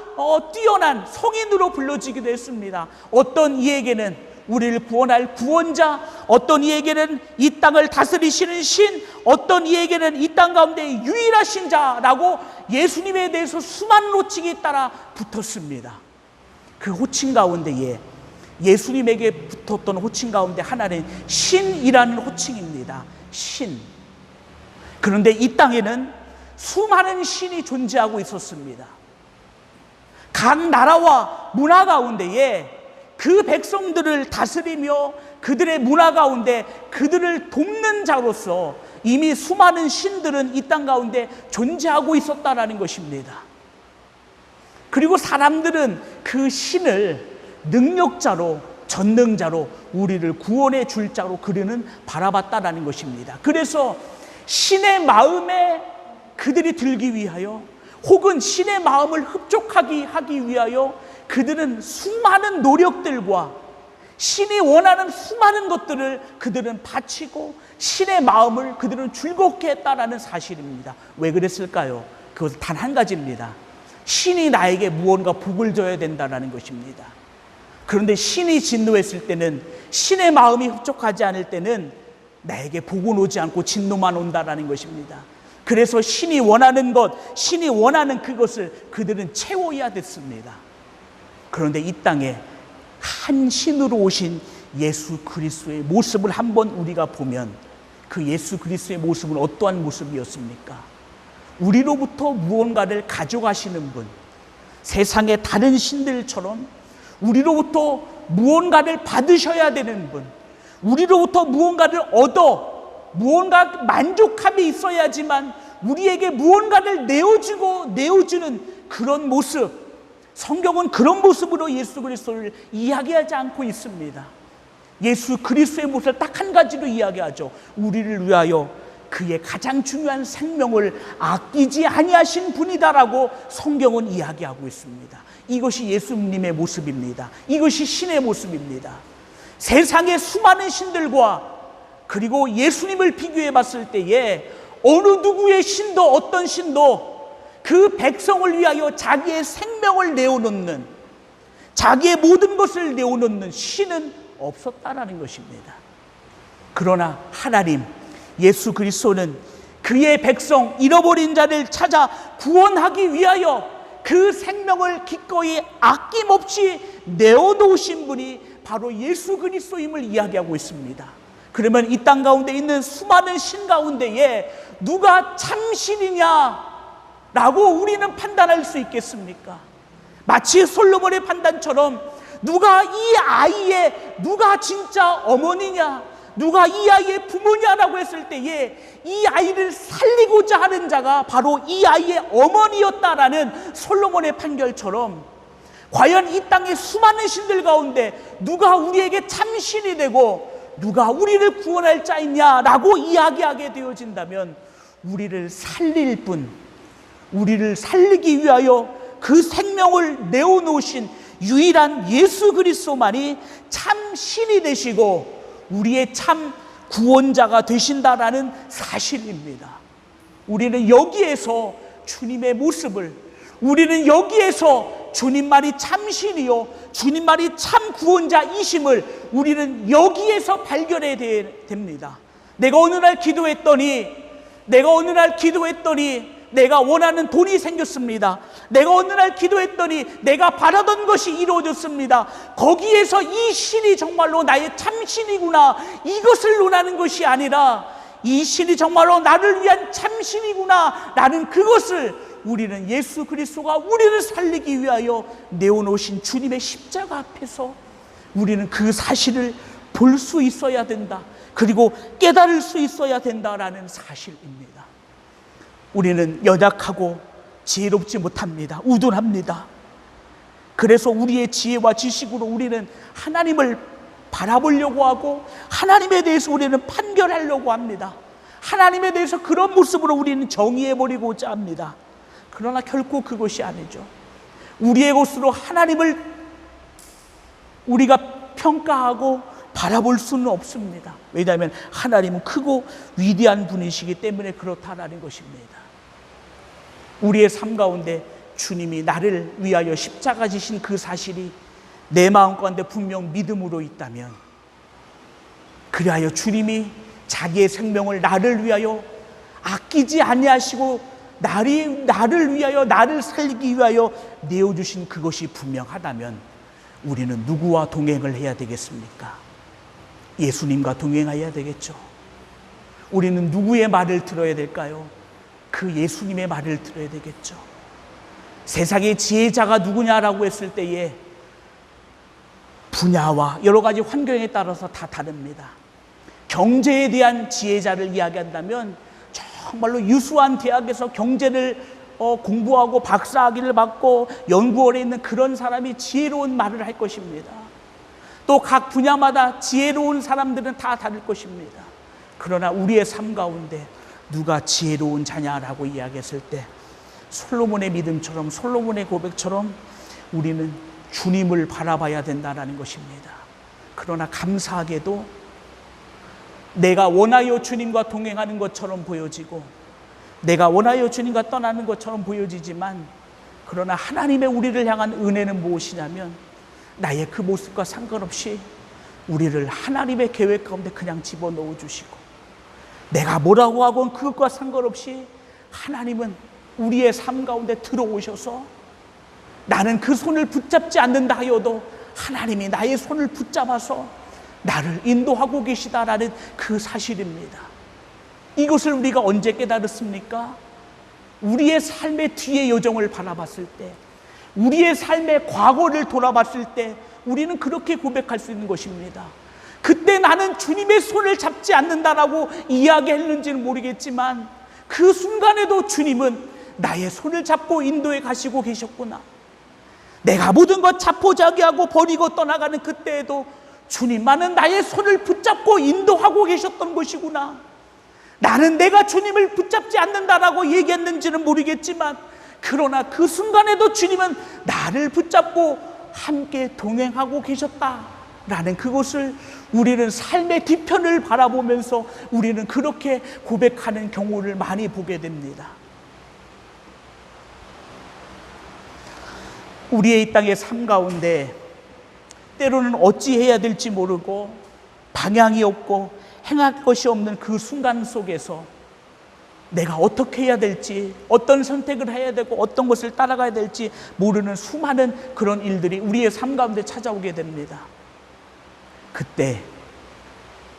A: 뛰어난 성인으로 불려지기도 했습니다. 어떤 이에게는 우리를 구원할 구원자, 어떤 이에게는 이 땅을 다스리시는 신, 어떤 이에게는 이 땅 가운데 유일하신 자라고 예수님에 대해서 수많은 호칭이 따라 붙었습니다. 그 호칭 가운데에 예수님에게 붙었던 호칭 가운데 하나는 신이라는 호칭입니다. 신. 그런데 이 땅에는 수많은 신이 존재하고 있었습니다. 각 나라와 문화 가운데에 그 백성들을 다스리며 그들의 문화 가운데 그들을 돕는 자로서 이미 수많은 신들은 이 땅 가운데 존재하고 있었다라는 것입니다. 그리고 사람들은 그 신을 능력자로, 전능자로, 우리를 구원해 줄 자로 그들은 바라봤다라는 것입니다. 그래서 신의 마음에 그들이 들기 위하여, 혹은 신의 마음을 흡족하기 위하여 그들은 수많은 노력들과 신이 원하는 수많은 것들을 그들은 바치고 신의 마음을 그들은 즐겁게 했다라는 사실입니다. 왜 그랬을까요? 그것은 단 한 가지입니다. 신이 나에게 무언가 복을 줘야 된다는 것입니다. 그런데 신이 진노했을 때는, 신의 마음이 흡족하지 않을 때는 나에게 복은 오지 않고 진노만 온다라는 것입니다. 그래서 신이 원하는 것, 신이 원하는 그것을 그들은 채워야 됐습니다. 그런데 이 땅에 한 신으로 오신 예수 그리스도의 모습을 한번 우리가 보면 그 예수 그리스도의 모습은 어떠한 모습이었습니까? 우리로부터 무언가를 가져가시는 분, 세상의 다른 신들처럼 우리로부터 무언가를 받으셔야 되는 분, 우리로부터 무언가를 무언가 만족함이 있어야지만 우리에게 무언가를 내어주는 그런 모습, 성경은 그런 모습으로 예수 그리스도를 이야기하지 않고 있습니다. 예수 그리스도의 모습을 딱 한 가지로 이야기하죠. 우리를 위하여 그의 가장 중요한 생명을 아끼지 아니하신 분이다라고 성경은 이야기하고 있습니다. 이것이 예수님의 모습입니다. 이것이 신의 모습입니다. 세상의 수많은 신들과 그리고 예수님을 비교해 봤을 때에 어느 누구의 신도, 어떤 신도 그 백성을 위하여 자기의 생명을 내어놓는, 자기의 모든 것을 내어놓는 신은 없었다라는 것입니다. 그러나 하나님 예수 그리스도는 그의 백성, 잃어버린 자를 찾아 구원하기 위하여 그 생명을 기꺼이 아낌없이 내어놓으신 분이 바로 예수 그리스도임을 이야기하고 있습니다. 그러면 이 땅 가운데 있는 수많은 신 가운데에 누가 참신이냐라고 우리는 판단할 수 있겠습니까? 마치 솔로몬의 판단처럼 누가 진짜 어머니냐, 누가 이 아이의 부모냐라고 했을 때에 이 아이를 살리고자 하는 자가 바로 이 아이의 어머니였다라는 솔로몬의 판결처럼, 과연 이 땅의 수많은 신들 가운데 누가 우리에게 참신이 되고 누가 우리를 구원할 자이냐라고 이야기하게 되어진다면, 우리를 살릴 분, 우리를 살리기 위하여 그 생명을 내어놓으신 유일한 예수 그리스도만이 참 신이 되시고 우리의 참 구원자가 되신다라는 사실입니다. 우리는 여기에서 주님의 모습을, 우리는 여기에서 주님만이 참신이요 주님만이 참 구원자이심을 우리는 여기에서 발견해야 됩니다. 내가 어느 날 기도했더니 내가 원하는 돈이 생겼습니다. 내가 어느 날 기도했더니 내가 바라던 것이 이루어졌습니다. 거기에서 이 신이 정말로 나의 참신이구나, 이것을 논하는 것이 아니라 이 신이 정말로 나를 위한 참신이구나 라는 그것을 우리는 예수 그리스도가 우리를 살리기 위하여 내어놓으신 주님의 십자가 앞에서 우리는 그 사실을 볼 수 있어야 된다, 그리고 깨달을 수 있어야 된다라는 사실입니다. 우리는 연약하고 지혜롭지 못합니다. 우둔합니다. 그래서 우리의 지혜와 지식으로 우리는 하나님을 바라보려고 하고 하나님에 대해서 우리는 판결하려고 합니다. 하나님에 대해서 그런 모습으로 우리는 정의해버리고자 합니다. 그러나 결코 그것이 아니죠. 우리의 것으로 하나님을 우리가 평가하고 바라볼 수는 없습니다. 왜냐하면 하나님은 크고 위대한 분이시기 때문에 그렇다라는 것입니다. 우리의 삶 가운데 주님이 나를 위하여 십자가 지신 그 사실이 내 마음 가운데 분명 믿음으로 있다면, 그리하여 주님이 자기의 생명을 나를 위하여 아끼지 아니하시고 나를 위하여, 나를 살리기 위하여 내어주신 그것이 분명하다면 우리는 누구와 동행을 해야 되겠습니까? 예수님과 동행해야 되겠죠. 우리는 누구의 말을 들어야 될까요? 그 예수님의 말을 들어야 되겠죠. 세상의 지혜자가 누구냐라고 했을 때에 분야와 여러 가지 환경에 따라서 다 다릅니다. 경제에 대한 지혜자를 이야기한다면 정말로 유수한 대학에서 경제를 공부하고 박사학위를 받고 연구원에 있는 그런 사람이 지혜로운 말을 할 것입니다. 또 각 분야마다 지혜로운 사람들은 다 다를 것입니다. 그러나 우리의 삶 가운데 누가 지혜로운 자냐라고 이야기했을 때 솔로몬의 믿음처럼, 솔로몬의 고백처럼 우리는 주님을 바라봐야 된다는 것입니다. 그러나 감사하게도 내가 원하여 주님과 동행하는 것처럼 보여지고 내가 원하여 주님과 떠나는 것처럼 보여지지만, 그러나 하나님의 우리를 향한 은혜는 무엇이냐면 나의 그 모습과 상관없이 우리를 하나님의 계획 가운데 그냥 집어넣어 주시고, 내가 뭐라고 하건 그것과 상관없이 하나님은 우리의 삶 가운데 들어오셔서 나는 그 손을 붙잡지 않는다 하여도 하나님이 나의 손을 붙잡아서 나를 인도하고 계시다라는 그 사실입니다. 이것을 우리가 언제 깨달았습니까? 우리의 삶의 뒤의 여정을 바라봤을 때, 우리의 삶의 과거를 돌아봤을 때 우리는 그렇게 고백할 수 있는 것입니다. 그때 나는 주님의 손을 잡지 않는다라고 이야기했는지는 모르겠지만 그 순간에도 주님은 나의 손을 잡고 인도해 가시고 계셨구나. 내가 모든 것 자포자기하고 버리고 떠나가는 그때에도 주님만은 나의 손을 붙잡고 인도하고 계셨던 것이구나. 나는 내가 주님을 붙잡지 않는다라고 얘기했는지는 모르겠지만 그러나 그 순간에도 주님은 나를 붙잡고 함께 동행하고 계셨다라는 그것을 우리는 삶의 뒤편을 바라보면서 우리는 그렇게 고백하는 경우를 많이 보게 됩니다. 우리의 이 땅의 삶 가운데 때로는 어찌해야 될지 모르고 방향이 없고 행할 것이 없는 그 순간 속에서 내가 어떻게 해야 될지, 어떤 선택을 해야 되고 어떤 것을 따라가야 될지 모르는 수많은 그런 일들이 우리의 삶 가운데 찾아오게 됩니다. 그때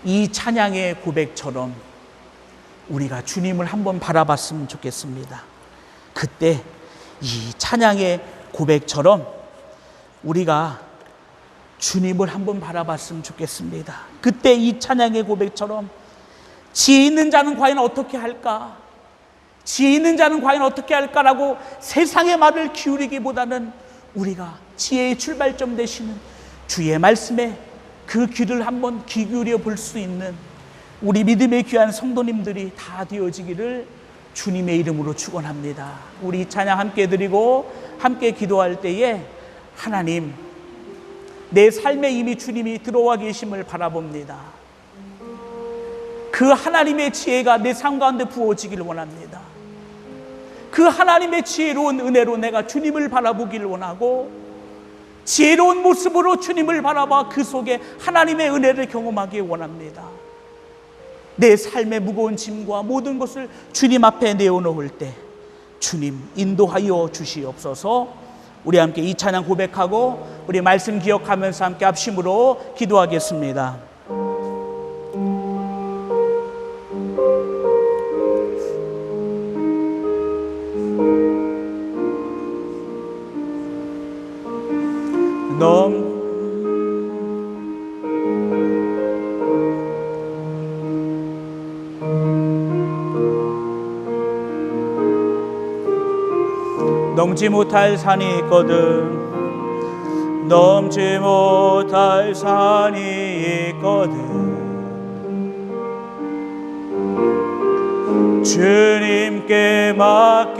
A: 이 찬양의 고백처럼 우리가 주님을 한번 바라봤으면 좋겠습니다. 그때 이 찬양의 고백처럼 우리가 주님을 한번 바라봤으면 좋겠습니다. 그때 이 찬양의 고백처럼 지혜 있는 자는 과연 어떻게 할까? 지혜 있는 자는 과연 어떻게 할까라고 세상의 말을 기울이기보다는 우리가 지혜의 출발점 되시는 주의 말씀에 그 귀를 한번 귀 기울여 볼 수 있는 우리 믿음의 귀한 성도님들이 다 되어지기를 주님의 이름으로 축원합니다. 우리 찬양 함께 드리고 함께 기도할 때에 하나님, 내 삶에 이미 주님이 들어와 계심을 바라봅니다. 그 하나님의 지혜가 내 삶 가운데 부어지기를 원합니다. 그 하나님의 지혜로운 은혜로 내가 주님을 바라보기를 원하고 지혜로운 모습으로 주님을 바라봐 그 속에 하나님의 은혜를 경험하기 원합니다. 내 삶의 무거운 짐과 모든 것을 주님 앞에 내어놓을 때 주님 인도하여 주시옵소서. 우리 함께 이 찬양 고백하고 우리 말씀 기억하면서 함께 합심으로 기도하겠습니다. 넘지 못할 산이 있거든, 넘지 못할 산이 있거든. 주님께 맡기세요.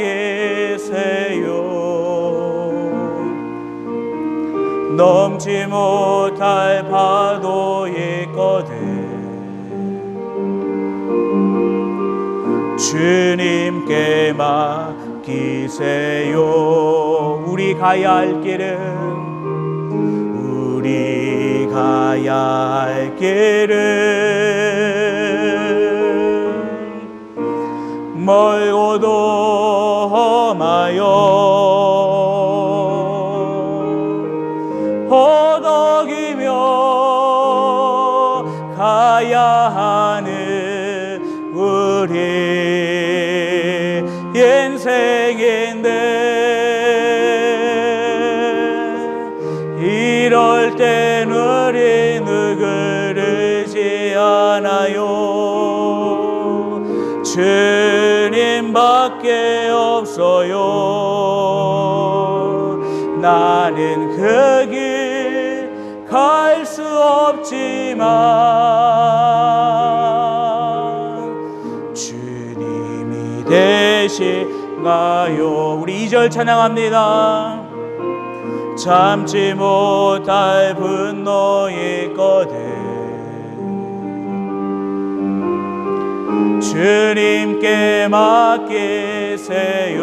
A: 넘지 못할 파도 있거든. 주님께 맡기세요. 우리 가야 할 길은, 우리 가야 할 길은 멀고도 험하여 허덕이며 가야 하는 우리 인생인데, 이럴 땐 우리 누구르지 않아요. 주님밖에 없어요. 나는 그 길 갈 수 없지만 주님이 대신 가요. 우리 2절 찬양합니다. 참지 못할 분노 있거든. 주님께 맡기세요.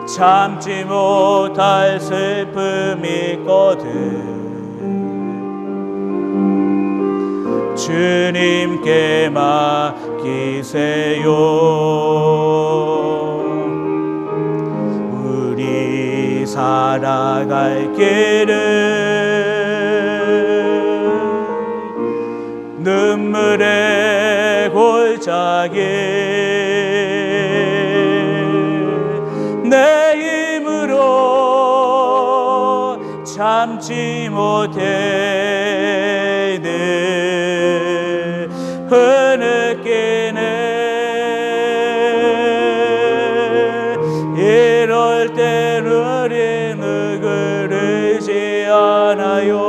A: 참지 못할 슬픔 있거든. 주님께 맡기세요. 우리 살아갈 길은 눈물의 골짜기, 내 힘으로 참지 못해 늘 흐느끼네. 이럴 땐 우리 누구르지 않아요.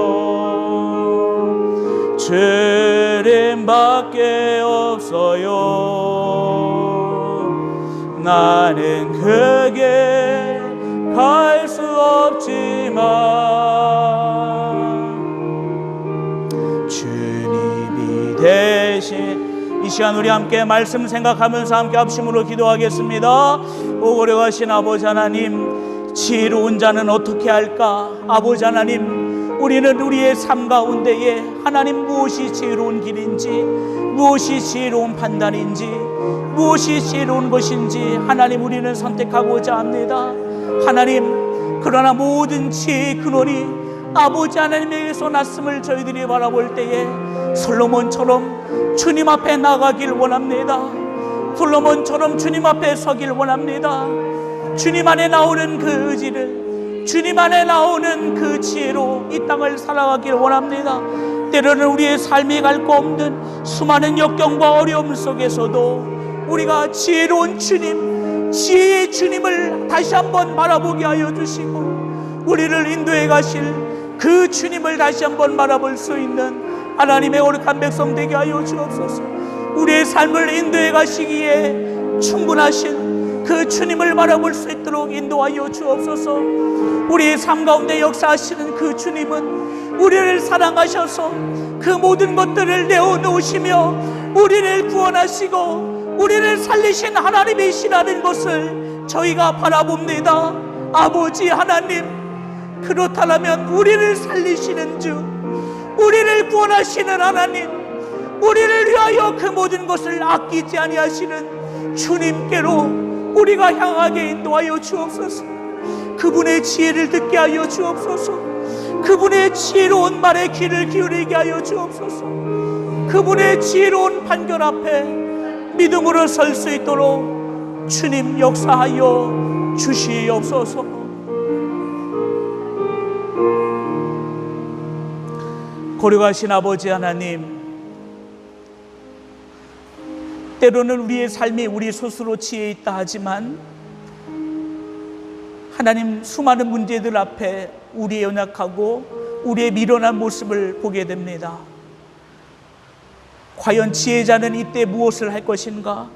A: 주님밖에 없어요. 나는 그 길 갈 수 없지만 주님이 대신. 이 시간 우리 함께 말씀 생각하면서 함께 합심으로 기도하겠습니다. 오고려 가신 아버지 하나님, 지혜로운 자는 어떻게 할까? 아버지 하나님, 우리는 우리의 삶 가운데에 하나님 무엇이 지혜로운 길인지, 무엇이 지혜로운 판단인지, 무엇이 지혜로운 것인지 하나님 우리는 선택하고자 합니다. 하나님, 그러나 모든 지혜의 근원이 아버지 하나님에게서 났음을 저희들이 바라볼 때에 솔로몬처럼 주님 앞에 나가길 원합니다. 솔로몬처럼 주님 앞에 서길 원합니다. 주님 안에 나오는 그 의지를, 주님 안에 나오는 그 지혜로 이 땅을 살아가길 원합니다. 때로는 우리의 삶이 갈 거 없는 수많은 역경과 어려움 속에서도 우리가 지혜로운 주님, 지혜의 주님을 다시 한번 바라보게 하여 주시고, 우리를 인도해 가실 그 주님을 다시 한번 바라볼 수 있는 하나님의 거룩한 백성 되게 하여 주옵소서. 우리의 삶을 인도해 가시기에 충분하신 그 주님을 바라볼 수 있도록 인도하여 주옵소서. 우리의 삶 가운데 역사하시는 그 주님은 우리를 사랑하셔서 그 모든 것들을 내어놓으시며 우리를 구원하시고 우리를 살리신 하나님이시라는 것을 저희가 바라봅니다. 아버지 하나님, 그렇다면 우리를 살리시는 주, 우리를 구원하시는 하나님, 우리를 위하여 그 모든 것을 아끼지 아니하시는 주님께로 우리가 향하게 인도하여 주옵소서. 그분의 지혜를 듣게 하여 주옵소서. 그분의 지혜로운 말에 귀를 기울이게 하여 주옵소서. 그분의 지혜로운 판결 앞에 믿음으로 설 수 있도록 주님 역사하여 주시옵소서. 고려하신 아버지 하나님, 때로는 우리의 삶이 우리 스스로 지혜 있다 하지만 하나님, 수많은 문제들 앞에 우리의 연약하고 우리의 미련한 모습을 보게 됩니다. 과연 지혜자는 이때 무엇을 할 것인가?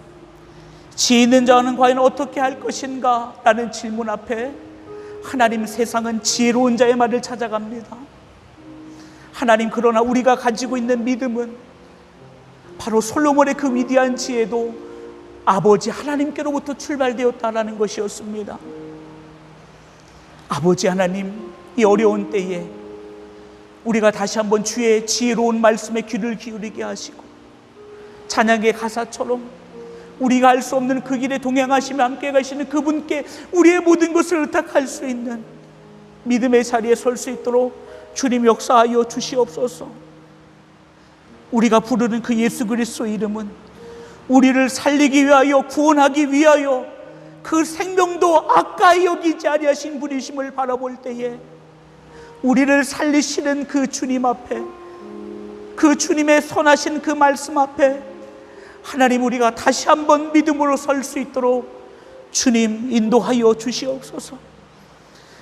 A: 지혜 있는 자는 과연 어떻게 할 것인가? 라는 질문 앞에 하나님, 세상은 지혜로운 자의 말을 찾아갑니다. 하나님, 그러나 우리가 가지고 있는 믿음은 바로 솔로몬의 그 위대한 지혜도 아버지 하나님께로부터 출발되었다라는 것이었습니다. 아버지 하나님, 이 어려운 때에 우리가 다시 한번 주의 지혜로운 말씀에 귀를 기울이게 하시고, 찬양의 가사처럼 우리가 알 수 없는 그 길에 동행하시며 함께 가시는 그분께 우리의 모든 것을 의탁할 수 있는 믿음의 자리에 설 수 있도록 주님 역사하여 주시옵소서. 우리가 부르는 그 예수 그리스도 이름은 우리를 살리기 위하여, 구원하기 위하여 그 생명도 아까이 여기지 아니하신 분이심을 바라볼 때에 우리를 살리시는 그 주님 앞에, 그 주님의 선하신 그 말씀 앞에 하나님, 우리가 다시 한번 믿음으로 설 수 있도록 주님 인도하여 주시옵소서.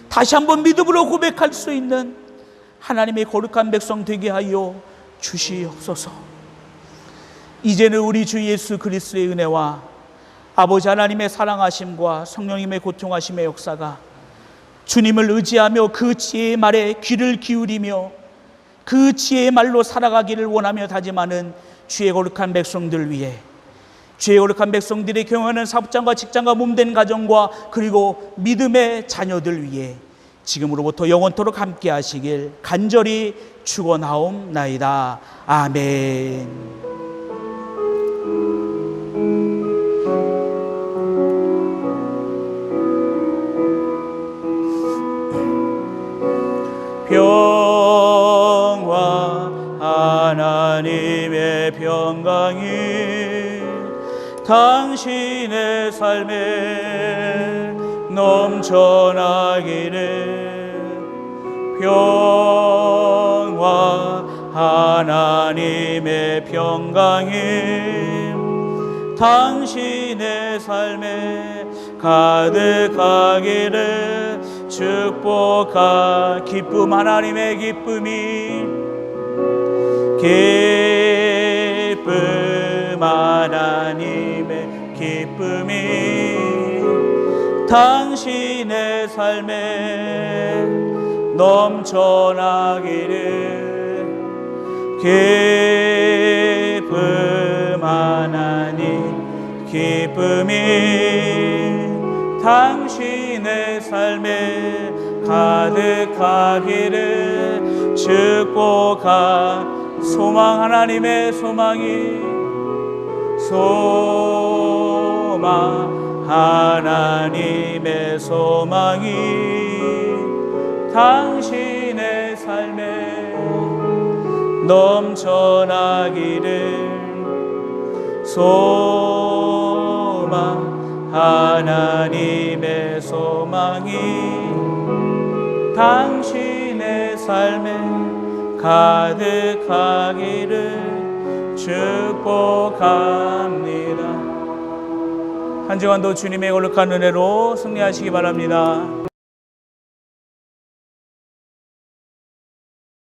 A: 다시 한번 믿음으로 고백할 수 있는 하나님의 거룩한 백성 되게 하여 주시옵소서. 이제는 우리 주 예수 그리스도의 은혜와 아버지 하나님의 사랑하심과 성령님의 고통하심의 역사가 주님을 의지하며 그 지혜의 말에 귀를 기울이며 그 지혜의 말로 살아가기를 원하며 다짐하는 주의 거룩한 백성들 위해, 주의 거룩한 백성들이 경영하는 사업장과 직장과 몸된 가정과 그리고 믿음의 자녀들 위해 지금으로부터 영원토록 함께 하시길 간절히 축원하옵나이다. 아멘. 평화, 하나님의 평강이 당신의 삶에 넘쳐나기를. 평화, 하나님의 평강이 당신의 삶에 가득하기를 축복하. 기쁨, 하나님의 기쁨이, 기쁨, 하나님의 기쁨이 당신의 삶에 넘쳐나기를. 기쁨, 하나님 기쁨이 당신의 삶에 가득하기를 축복하. 소망, 하나님의 소망이, 소망, 하나님의 소망이 당신의 삶에 넘쳐나기를. 소망, 하나님의 소망이 당신의 삶에 가득하기를 축복합니다. 한 주간도 주님의 거룩한 은혜로 승리하시기 바랍니다.